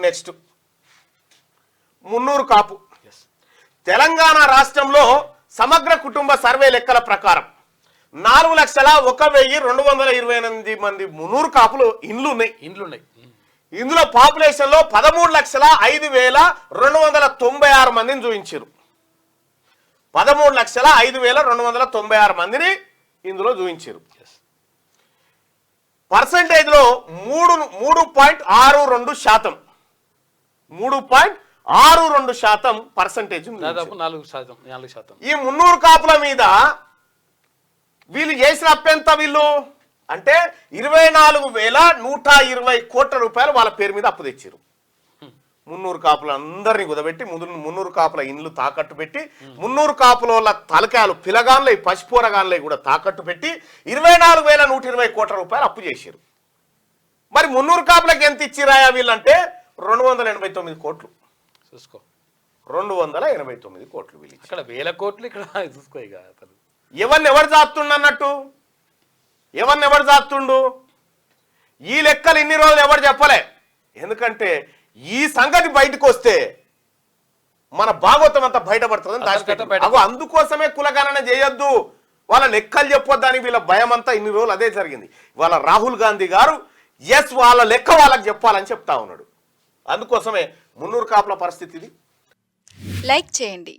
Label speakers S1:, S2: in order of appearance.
S1: Next Munnuru Kapu. Telangana రాష్ట్రంలో సమగ్ర కుటుంబ సర్వే లెక్కల ప్రకారం 4,01,228 మంది మున్నూరు కాపులు ఇండ్లు ఉన్నాయి. ఇందులో పాపులేషన్ లో 13,05,296 మందిని చూపించారు. 13,05,296 మందిని ఇందులో చూపించారు. పర్సంటేజ్ లో 3.62%, 3.62% పర్సంటేజ్,
S2: దాదాపు 4%.
S1: ఈ మున్నూరు కాపుల మీద వీళ్ళు చేసిన అప్పెంత వీళ్ళు అంటే 24,120 కోట్ల రూపాయలు వాళ్ళ పేరు మీద అప్పు తెచ్చారు. మున్నూరు కాపుల అందరినీ కుదబెట్టి మున్నూరు కాపుల ఇండ్లు తాకట్టు పెట్టి మున్నూరు కాపుల వాళ్ళ తలకాయలు పిలగాన్లై పసిపోరగాన్లై కూడా తాకట్టు పెట్టి 24,120 కోట్ల రూపాయలు అప్పు చేశారు. మరి మున్నూరు కాపులకు ఎంత ఇచ్చిరాయా వీళ్ళంటే 289 కోట్లు.
S2: చూసుకో,
S1: 289 కోట్లు వీళ్ళు.
S2: ఇక్కడ 1000 కోట్లు, ఇక్కడ చూసుకో. ఇక
S1: ఎవరు జాస్తుండు అన్నట్టు, ఎవరు జాస్తుండు? ఈ లెక్కలు ఇన్ని రోజులు ఎవరు చెప్పలే. ఎందుకంటే ఈ సంగతి బయటకు వస్తే మన భాగవతం అంతా బయటపడుతుందని దాచిపెట్టారు. అందుకోసమే కులగణన చేయొద్దు, వాళ్ళ లెక్కలు చెప్పొద్దని వీళ్ళ భయం అంతా ఇన్ని రోజులు అదే జరిగింది. వాళ్ళ రాహుల్ గాంధీ గారు వాళ్ళ లెక్క వాళ్ళకి చెప్పాలని చెప్తా ఉన్నాడు. అందుకోసమే మున్నూరు కాపుల పరిస్థితి ఇది.
S3: లైక్ చేయండి,